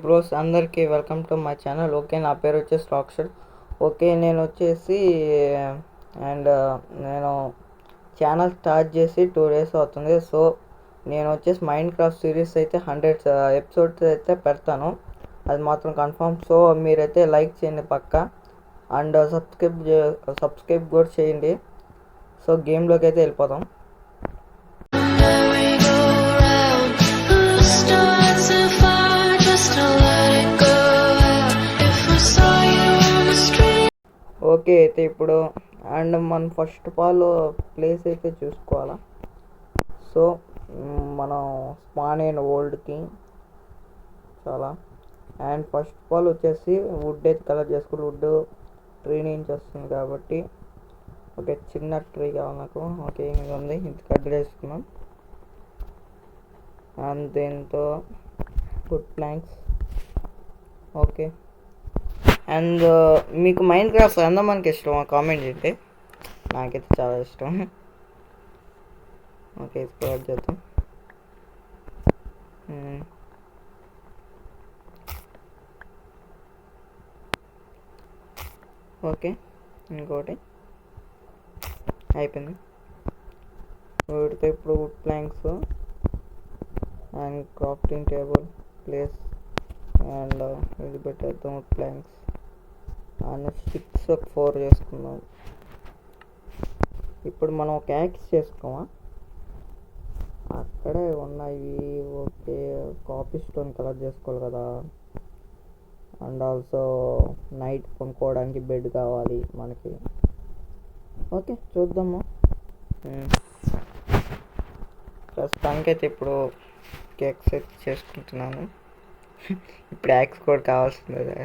Bros అందరికీ welcome to my channel. Okay, నా పేరు వచ్చేసి రాక్షర్. ఓకే, నేను వచ్చేసి అండ్ నేను ఛానల్ స్టార్ట్ చేసి 2 days అవుతుంది. సో నేను వచ్చేసి మైండ్ క్రాఫ్ట్ సిరీస్ అయితే 100 ఎపిసోడ్స్ అయితే పెడతాను, అది మాత్రం కన్ఫర్మ్. సో మీరైతే లైక్ చేయండి పక్కా, అండ్ సబ్స్క్రైబ్ కూడా చేయండి. సో గేమ్లోకి అయితే వెళ్ళిపోదాం. ఓకే, అయితే ఇప్పుడు అండ్ మనం ఫస్ట్ ఆఫ్ ఆల్ ప్లేస్ అయితే చూసుకోవాలా. సో మనం స్పాన్ అయిన వరల్డ్కి చాలా అండ్ ఫస్ట్ ఆఫ్ ఆల్ వచ్చేసి వుడ్ అయితే కలెక్ట్ చేసుకోవాలి. వుడ్ ట్రీ నుంచి వస్తుంది కాబట్టి ఓకే, చిన్న ట్రీ కావాలి నాకు. ఓకే, ఇది ఉంది, ఇది కట్ చేసుకున్నాం. అండ్ దీంతో వుడ్ ప్లాంక్స్. ఓకే, అండ్ మీకు మైండ్ క్రాఫ్ట్ ఎంతమందికి ఇష్టం కామెంట్ చేయండి, నాకైతే చాలా ఇష్టం. ఓకే, స్క్రాప్ చేద్దాం. ఓకే, ఇంకోటి అయిపోయింది. వీటితో ఇప్పుడు wood planks and crafting table place and ఇది పెట్టేద్దాం. వుడ్ ప్లాంక్స్ అండ్ స్టిక్స్ 4 చేసుకుందాం. ఇప్పుడు మనం ఒక యాక్స్ చేసుకోమా, అక్కడే ఉన్నాయి. ఓకే, కాపీ స్టోన్ కలెక్ట్ చేసుకోవాలి కదా, అండ్ ఆల్సో నైట్ కొనుక్కోవడానికి బెడ్ కావాలి మనకి. ఓకే, చూద్దాము. ప్రస్తుతానికి అయితే ఇప్పుడు కేక్స్ అయితే చేసుకుంటున్నాను. ఇప్పుడు యాక్స్ కూడా కావాల్సిందే,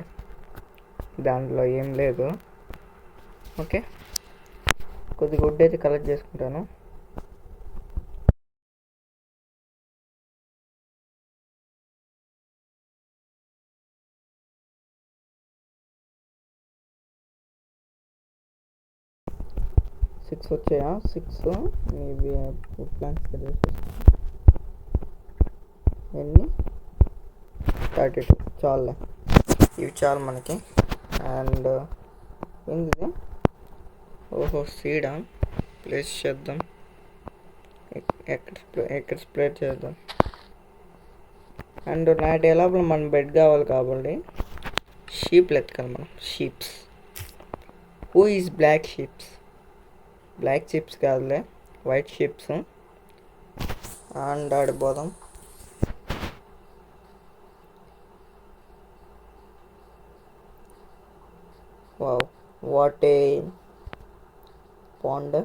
దాంట్లో ఏం లేదు. ఓకే, కొద్ది గుడ్ అయితే కలెక్ట్ చేసుకుంటాను. సిక్స్ వచ్చాయా? 6 ఇవి ఫుడ్ ప్లాంట్స్ ఎన్ని? 32 చాలులే, ఇవి చాలు మనకి. అండ్ ఏంది? ఓహో, సీడా. ప్లేస్ చేద్దాం, ఎక్కడ స్ప్రెడ్ చేద్దాం. అండ్ నైట్ ఎలాగో మన బెడ్ కావాలి కాబట్టి షీప్లు ఎత్తుకాలి మనం. Sheeps, who is black sheeps? Black sheeps కాదులే, వైట్ షీప్స్. అండ్ ఆడిపోదాం. Wow, what a pond.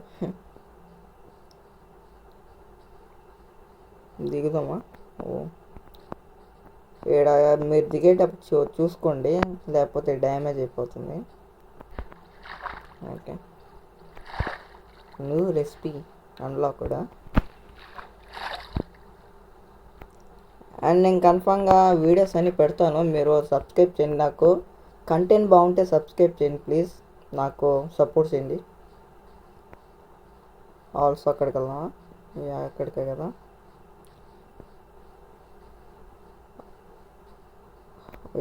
దిగుదామా? ఓ, ఇక్కడ మీరు దిగేటప్పుడు చూసుకోండి, లేకపోతే డ్యామేజ్ అయిపోతుంది. ఓకే, న్యూ రెసిపీ అన్లాక్ కూడా. అండ్ నేను కన్ఫామ్గా వీడియోస్ అన్నీ పెడతాను, మీరు సబ్స్క్రైబ్ చేయండి. నాకు కంటెంట్ బాగుంటే సబ్స్క్రైబ్ చేయండి ప్లీజ్, నాకు సపోర్ట్ చేయండి. ఆల్సో అక్కడికి వెళ్దామా? అక్కడికే కదా.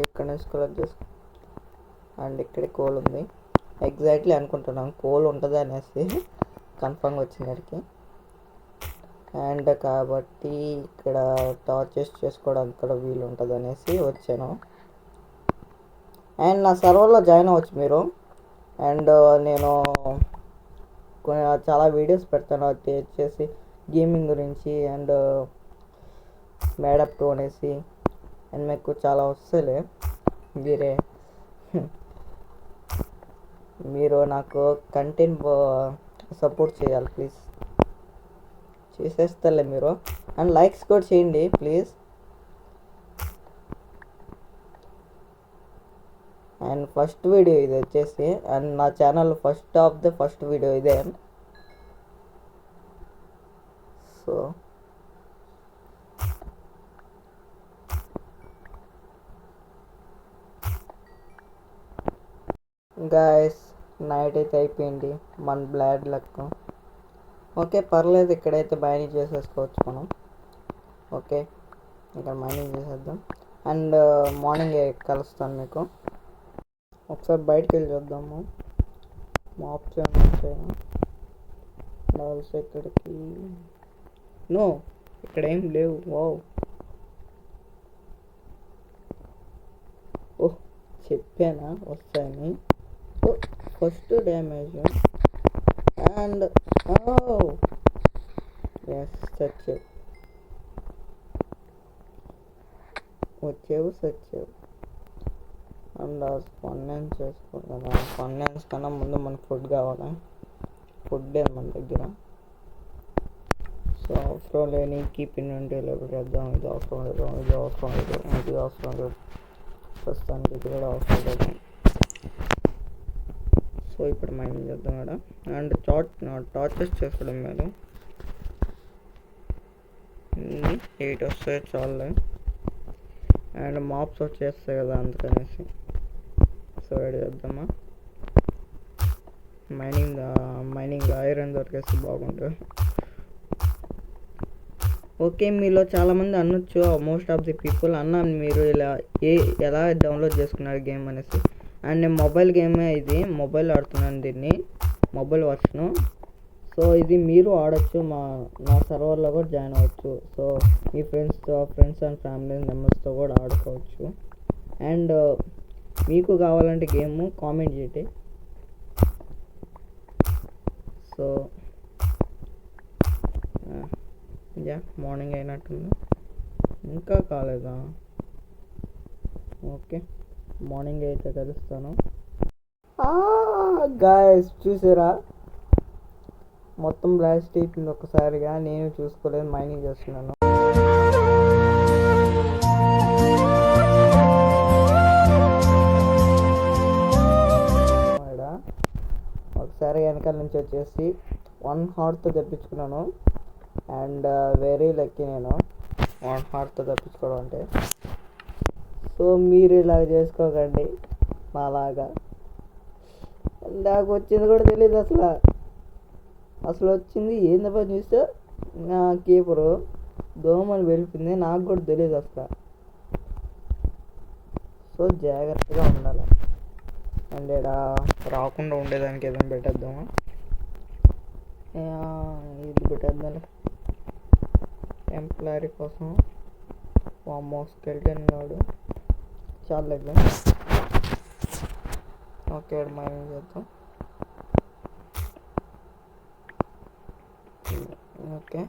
ఇక్కడ నుంచి కలెక్ట్ చేసుకో. అండ్ ఇక్కడే కోల్ ఉంది, ఎగ్జాక్ట్లీ అనుకుంటున్నాం కోల్ ఉంటుంది అనేసి కన్ఫామ్గా వచ్చినడికి. అండ్ కాబట్టి ఇక్కడ టార్చెస్ చేసుకోవడానికి కూడా వీలు ఉంటుంది అనేసి వచ్చాను. అండ్ నా సర్వర్లో జాయిన్ అవ్వచ్చు మీరు. అండ్ నేను చాలా వీడియోస్ పెడతాను, అది వచ్చేసి గేమింగ్ గురించి అండ్ మేడప్ 2 అనేసి. అండ్ మీకు చాలా వస్తాయిలే, మీరు నాకు కంటెంట్ సపోర్ట్ చేయాలి ప్లీజ్. చేసేస్తాలే మీరు. అండ్ లైక్స్ కూడా చేయండి ప్లీజ్. అండ్ ఫస్ట్ వీడియో ఇది వచ్చేసి, అండ్ నా ఛానల్ ఫస్ట్ వీడియో ఇదే. సో గాయస్, నైట్ అయితే అయిపోయింది మన బ్లాడ్ లక్. ఓకే, పర్లేదు, ఇక్కడైతే మైనింగ్ చేసేసుకోవచ్చు మనం. ఓకే, ఇక్కడ మైనింగ్ చేసేద్దాం. అండ్ మార్నింగ్ కలుస్తాను మీకు. ఒకసారి బయటకు వెళ్ళి చూద్దాము మా ఆప్షన్ వచ్చాయా. డాల్స్ ఎక్కడికి? నో, ఇక్కడ ఏం లేవు. వావ్, ఓహ్ చెప్పానా వస్తాయని. ఫస్ట్ డ్యామేజ్ అండ్ ఎస్ సచ్చేవు, వచ్చేవు సచ్చేవు. అండ్ ఫైనాన్స్ చేసుకుంటాను. ఫైనాన్స్ కన్నా ముందు మనకు ఫుడ్ కావాలి. ఫుడ్ లేదు మన దగ్గర. సో అవసరం లేని కీప్ ఇన్వెంటరీలో పెట్టేద్దాం. ఇది అవసరం లేదు, ఇది అవసరం లేదు, ఇది అవసరం లేదు. ప్రస్తుతానికి ఇది కూడా అవసరం లేదు. సో ఇప్పుడు మైనింగ్ చేద్దాం మేడం. అండ్ టార్చెస్ చేసుకోవడం మేడం. 8 వస్తాయి చాలు. అండ్ మాప్స్ వచ్చేస్తాయి కదా అందుకనేసి. సో రెడీ చేద్దామా. మైనింగ్ ఐరన్ దొరికేస్తే బాగుంటుంది. ఓకే, మీలో చాలామంది అనొచ్చు, మోస్ట్ ఆఫ్ ది పీపుల్ అన్న మీరు ఎలా డౌన్లోడ్ చేసుకున్నారు గేమ్ అనేసి. అండ్ నేను మొబైల్ గేమే, ఇది మొబైల్ ఆడుతున్నాను దీన్ని, మొబైల్ వర్షను. సో ఇది మీరు ఆడొచ్చు, నా సర్వర్లో కూడా జాయిన్ అవ్వచ్చు. So me friends and family మెంబర్స్తో కూడా ఆడుకోవచ్చు. అండ్ మీకు కావాలంటే గేమ్ కామెంట్ చేయండి. సో మార్నింగ్ అయినట్టుంది, ఇంకా కాలేదా? ఓకే, మార్నింగ్ అయితే కలుస్తాను. గాయస్ చూసారా, మొత్తం బ్లాస్ట్ అయిపోయింది ఒక్కసారిగా. నేను చూసుకోలేదు, మైనింగ్ చేస్తున్నాను. ఒకసారి వెనకాల నుంచి వచ్చేసి 1 హార్ట్తో తెప్పించుకున్నాను. అండ్ వెరీ లక్కీ నేను 1 హార్ట్తో తప్పించుకోవడం అంటే. సో మీరు ఇలా చేసుకోకండి నాలాగా. నాకు వచ్చింది కూడా తెలియదు అసలు వచ్చింది ఏందబ్బా చూస్తే నా కీపరు దోమలు వెళ్ళిపోయింది, నాకు కూడా తెలియదు అసలు. సో జాగ్రత్తగా ఉండాలి. అండ్ ఇక్కడ రాకుండా ఉండేదానికి ఏదైనా పెట్టేద్దామా? ఇది పెట్టేద్దాం టెంపరీ కోసం. వామ్మో స్కెల్టన్ గాడు చాలా దగ్గర. ఓకే మైనింగ్ చేద్దాం. ఓకే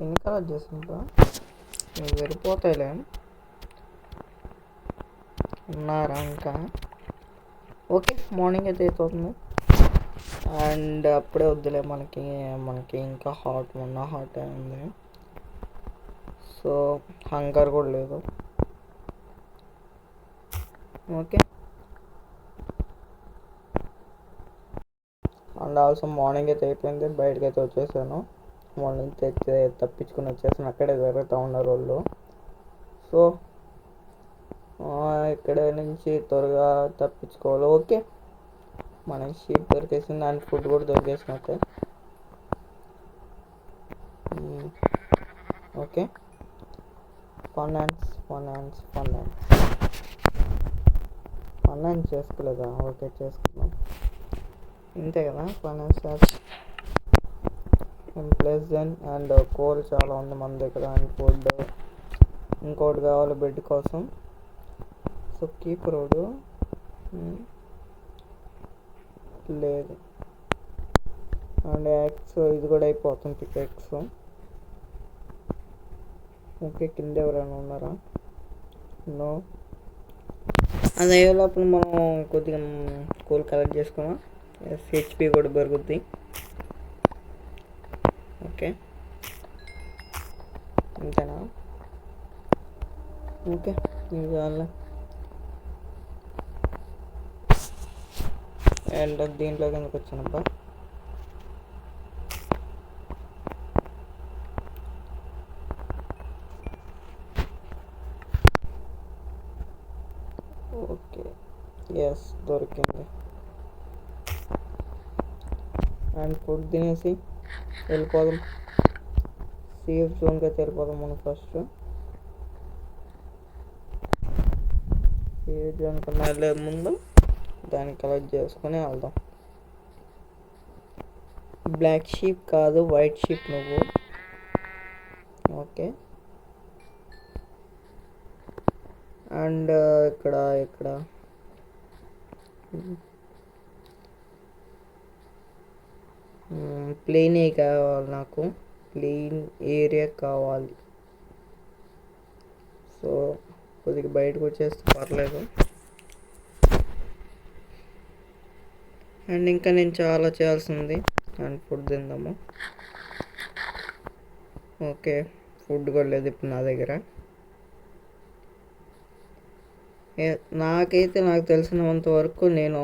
ఎన్ని కలర్ చేస్తుంటా మీకు సరిపోతాయిలే. ఉన్నారా ఇంకా? ఓకే మార్నింగ్ అయితే అయిపోతుంది. అండ్ అప్పుడే వద్దులే, మనకి ఇంకా హాట్ ఉంది. సో హంగర్ కూడా లేదు. ఓకే, అండ్ ఆల్సో మార్నింగ్ అయితే అయిపోయింది, బయటకు అయితే వచ్చేసాను. మార్నింగ్ అయితే తప్పించుకుని వచ్చేసాను, అక్కడే జరుగుతూ ఉన్నారు వాళ్ళు. సో ఇక్కడ నుంచి త్వరగా తప్పించుకోవాలి. ఓకే, మనకి షీప్ దొరికేసింది అండ్ ఫుడ్ కూడా దొరికేసినట్టే. ఓకే ఫైనాన్స్ చేసుకోలేదా? ఓకే చేసుకున్నాం, ఇంతే కదా ఫైనాన్స్ ప్లెజెంట్. అండ్ కోల్ చాలా ఉంది మన దగ్గర. అండ్ ఫుడ్ ఇంకోటి కావాలి బెడ్ కోసం. సో కీప్ రోడ్ లేదు. అండ్ యాక్స్ ఇది కూడా అయిపోతుంది, పికెక్స్. ఓకే కింద ఎవరైనా ఉన్నారా? నో. అది అయ్యేలోపల మనం కొద్దిగా కూల్ కలెక్ట్ చేసుకున్నాం. హెచ్పి కూడా పెరుగుద్ది. ఓకే అంతేనా? ఓకే ఇది చాలే. అండ్ దీంట్లో కిందకి వచ్చానబ్బా. ఓకే ఎస్ దొరికింది. అండ్ ఫుడ్ తినేసి వెళ్ళిపోదాం, సేఫ్ జోన్కి అయితే వెళ్ళిపోదాం మనం ఫస్ట్. ఏ జోన్కి వెళ్ళే ముందు దాన్ని కలెక్ట్ చేసుకొని వెళ్దాం. బ్లాక్ షీప్ కాదు, వైట్ షీప్ నువ్వు. ఓకే. అండ్ ఇక్కడ ప్లెయిన్ కావాలి నాకు, ప్లెయిన్ ఏరియా కావాలి. సో కొద్దిగా బయటకు వచ్చేస్తే పర్లేదు. అండ్ ఇంకా నేను చాలా చేయాల్సింది. అండ్ ఫుడ్ తిందాము. ఓకే, ఫుడ్ కూడా లేదు ఇప్పుడు నా దగ్గర. నాకు తెలిసినంత వరకు నేను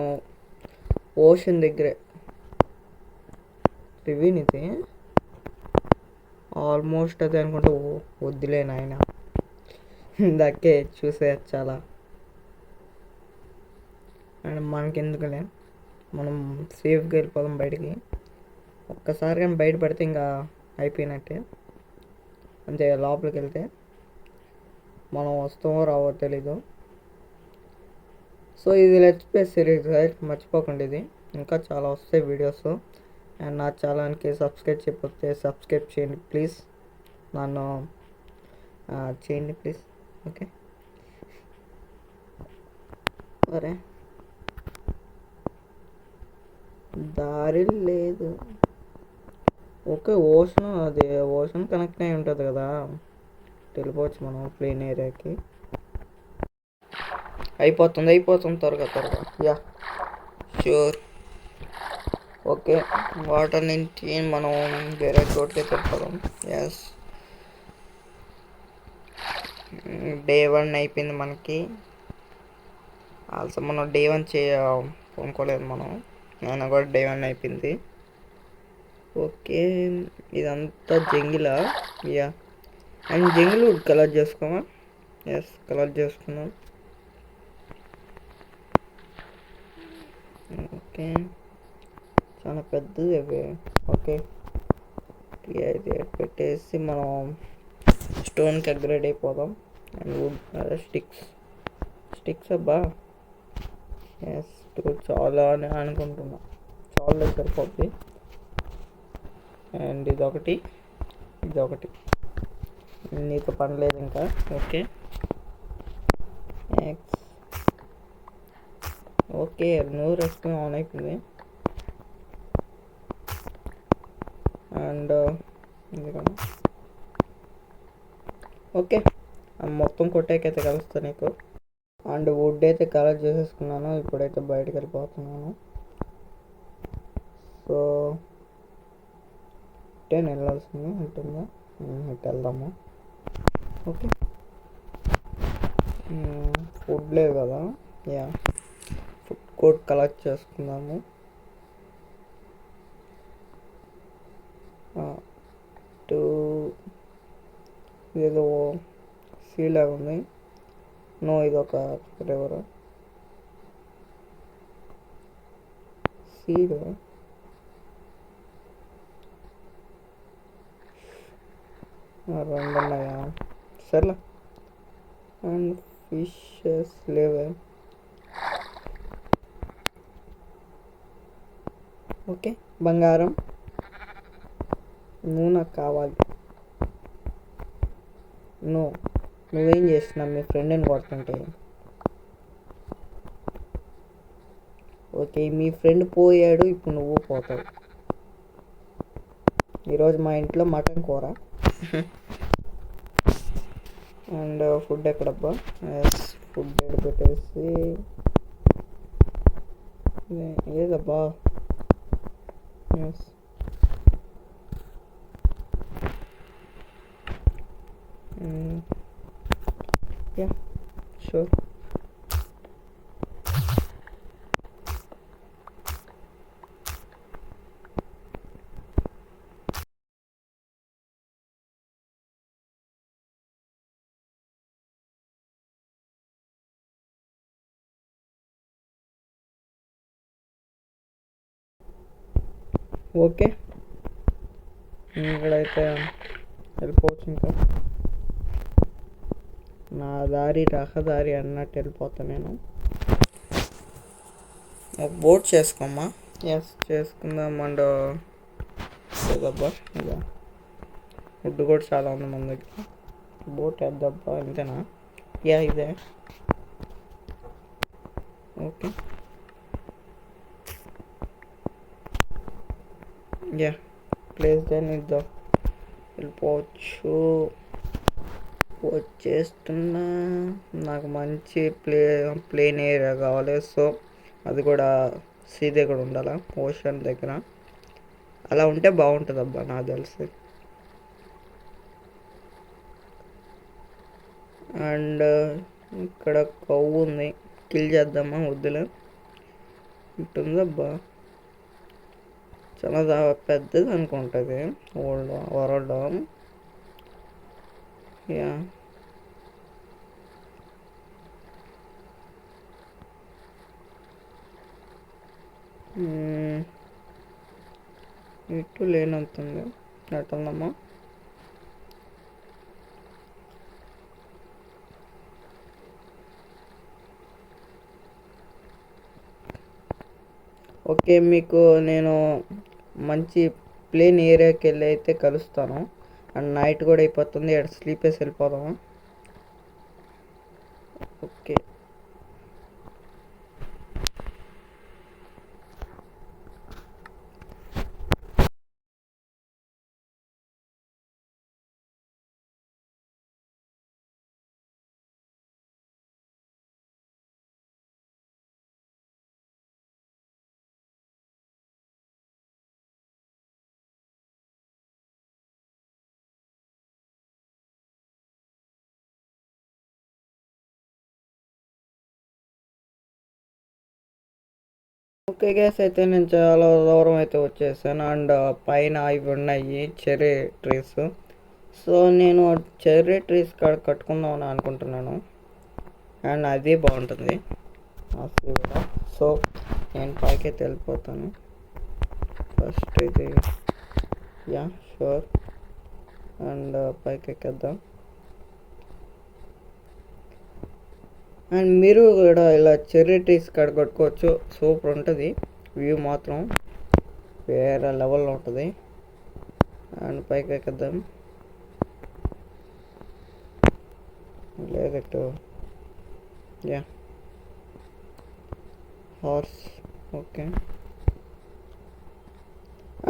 ఓషన్ దగ్గరే. రివ్యూని ఇది ఆల్మోస్ట్ అదే అనుకుంటే వద్దులే నాయన, ఇందాకే చూసే చాలా. అండ్ మనకెందుకులే, మనం సేఫ్గా వెళ్ళిపోదాం బయటికి. ఒక్కసారి కానీ బయట పడితే ఇంకా అయిపోయినట్టే. అంతే, లోపలికి వెళ్తే మనం వస్తామో రావో తెలీదు. సో ఇది లెట్స్ ప్లే సిరీస్ రైట్, మర్చిపోకండి. ఇది ఇంకా చాలా వస్తాయి వీడియోస్. అండ్ నా ఛానల్కి సబ్స్క్రైబ్ చేయకపోతే సబ్స్క్రైబ్ చేయండి ప్లీజ్. నన్ను చేయండి ప్లీజ్. ఓకే, సరే. దారి లేదు. ఓకే, అది ఓషన్ కనెక్ట్ అయి ఉంటుంది కదా, వెళ్ళిపోవచ్చు మనం ప్లేన్ ఏరియాకి. అయిపోతుంది త్వరగా. Yeah, sure. ఓకే, వాటర్ నుంచి మనం వేరే చోటుకి వెళ్ళిపోదాం. ఎస్, డే 1 అయిపోయింది మనకి. ఆల్సో మనం డే 1 కొనుక్కోలేదు మనం, అయినా కూడా డే 1 అయిపోయింది. ఓకే, ఇదంతా జంగిలా? యా, అండ్ జంగిల్ కలర్ చేసుకోమా? ఎస్, కలర్ చేసుకున్నాం. ఓకే, చాలా పెద్దది అవి. ఓకే, ఇది పెట్టేసి మనం స్టోన్కి అప్గ్రేడ్ అయిపోదాం. అండ్ వుడ్, అదే స్టిక్స్ అబ్బా. ఎస్, చాలా అని అనుకుంటున్నా, చాలా సరిపోద్ది. అండ్ ఇదొకటి నీతో పని లేదు ఇంకా. ఓకే, ఓకే, నువ్వు రెస్పాన్స్ ఆన్ అయిపోయింది. అండ్ ఎందుకన్నా ఓకే, మొత్తం కొట్టేకైతే కలుస్తాను నీకు. అండ్ వుడ్ అయితే కలెక్ట్ చేసేసుకున్నాను. ఇప్పుడైతే బయటకు వెళ్ళిపోతున్నాను. సో నేను వెళ్ళాల్సింది ఉంటుందా, ఇటు వెళ్దాము. ఓకే, ఫుడ్ లేదు కదా. యా, ఫుడ్ కోట్ కలెక్ట్ చేసుకుందాము. ఏదో సీలా ఉంది. నో, ఇదొక రివర్. సీడ్ 2 ఉన్నాయా? సర్లే. అండ్ ఫిషెస్ లేవే. ఓకే, బంగారం నువ్వు నాకు కావాలి. నువ్వేం చేస్తున్నావు? మీ ఫ్రెండ్ని కొడుతుంటే. ఓకే, మీ ఫ్రెండ్ పోయాడు, ఇప్పుడు నువ్వు పోతావు. ఈరోజు మా ఇంట్లో మటన్ కూర. అండ్ ఫుడ్ ఎక్కడబ్బా? ఎస్, ఫుడ్ ఎక్కడ పెట్టేసి ఏదబ్బా? Yes, yeah, sure. ఓకే, ఇక్కడైతే వెళ్ళిపోవచ్చు ఇంకా. నా దారి రహదారి అన్నట్టు వెళ్ళిపోతా నేను. ఒక బోట్ చేసుకోమ్మా. ఎస్ చేసుకుందాం. అండ్ లేదబ్బా ఇదా ఫుడ్ కూడా చాలా ఉంది మన దగ్గర. బోట్ వేద్దాబ్బా అంతేనా? యా ఇదే ఓకే. యా ప్లేస్ దాన్ని ఇద్దాం, వెళ్ళిపోవచ్చు. వచ్చేస్తున్నా. నాకు మంచి ప్లేన్ ఏరియా కావాలి. సో అది కూడా సీ దగ్గర ఉండాలా, ఓషన్ దగ్గర. అలా ఉంటే బాగుంటుంది అబ్బా నాకు తెలిసి. అండ్ ఇక్కడ కవ్వు ఉంది, కిల్ చేద్దామా? వద్దులే. ఉంటుందబ్బా, చాలా పెద్దది అనుకుంటుంది వరల్డ్. యా ఇటు లేనంతుంది ఎట్టుందమ్మా? ఓకే, మీకు నేను మంచి ప్లేన్ ఏరియాకి వెళ్ళి అయితే కలుస్తాను. అండ్ నైట్ కూడా అయిపోతుంది, అక్కడ స్లీప్ వేసి వెళ్ళిపోదాము. ఓకే. ఓకే గ్యాస్, అయితే నేను చాలా దూరం అయితే వచ్చేసాను. అండ్ పైన ఇవి ఉన్నాయి చెర్రీ ట్రీస్. సో నేను చెర్రీ ట్రీస్ కట్టుకుందామని అనుకుంటున్నాను. అండ్ అది బాగుంటుంది కూడా. సో నేను పైకి అయితే వెళ్ళిపోతాను. ఫస్ట్ ఇది యా షూర్. అండ్ పైకి ఎక్కేద్దాం. అండ్ మీరు కూడా ఇలా చెర్రీ ట్రీస్ కాడ కట్టుకోవచ్చు. సూపర్ ఉంటుంది, వ్యూ మాత్రం వేరే లెవెల్లో ఉంటుంది. అండ్ పైకి ఎక్కేద్దాం. లేదట్టు యా హార్స్. ఓకే.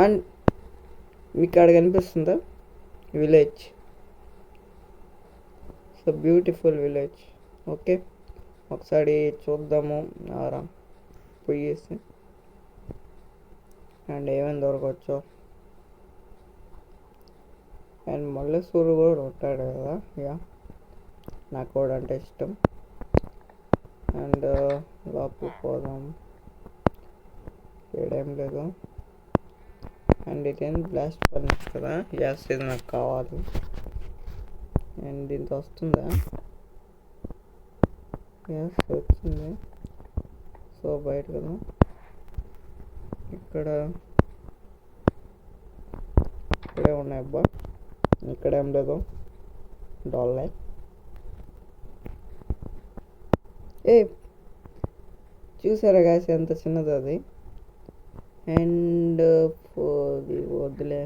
అండ్ మీకు అక్కడ కనిపిస్తుందా village? So beautiful village. Okay, ఒకసారి చూద్దాము ఆరా పోయేసి. అండ్ ఏమేమి దొరకవచ్చు. అండ్ మల్లెసూరు కూడా ఉంటాడు కదా. యా నాకు కూడా అంటే ఇష్టం. అండ్ లోపలికి పోదాం. ఏడేం లేదు. అండ్ ఇదేం బ్లాస్ట్ ఫర్నెస్ కదా. గ్యాస్ ఇది నాకు కావాలి. అండ్ దీంతో వస్తుందా? గ్యాస్ వచ్చింది. సో బయట కదా. ఇక్కడే ఉన్నాయి అబ్బా, ఇక్కడేం లేదు. డాల్లే ఏ చూసారా గ్యాస్ ఎంత చిన్నది అది. అండ్ వద్దులే.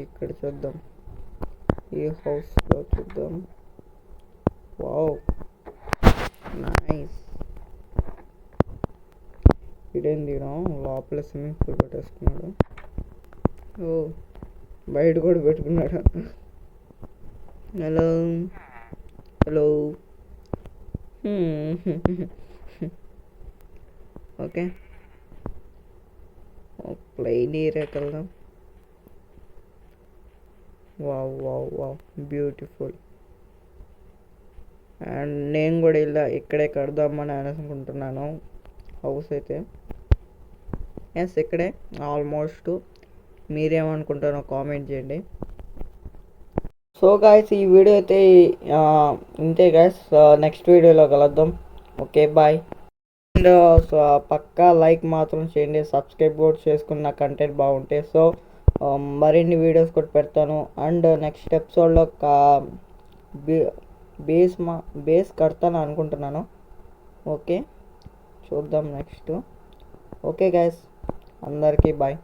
ఇక్కడ చూద్దాం, ఈ హౌస్లో చూద్దాం. Wow nice. ఇదేంది లోపల స్విమ్మింగ్ పూల్ పెట్టేసుకున్నాడు. ఓ బయట కూడా పెట్టుకున్నాడు. Hello hello. ఓకే, ప్లెయిన్ ఏరియాకి వెళ్దాం. Wow wow wow beautiful. And నేను కూడా ఇలా ఇక్కడే కడదామని అనుకుంటున్నాను హౌస్ అయితే. ఎస్ ఇక్కడే ఆల్మోస్ట్. మీరేమనుకుంటారో కామెంట్ చేయండి. సో గాయస్, ఈ వీడియో అయితే ఇంతే గాయస్. నెక్స్ట్ వీడియోలో కలుద్దాం. Okay bye. అండ్ సో పక్కా లైక్ మాత్రం చేయండి, సబ్స్క్రైబ్ కూడా చేసుకున్న కంటెంట్ బాగుంటే. సో మరిన్ని వీడియోస్ కూడా పెడతాను. అండ్ నెక్స్ట్ ఎపిసోడ్లో బే బేస్ కడతాను అనుకుంటున్నాను. ఓకే, చూద్దాం నెక్స్ట్. ఓకే గైస్, అందరికీ బాయ్.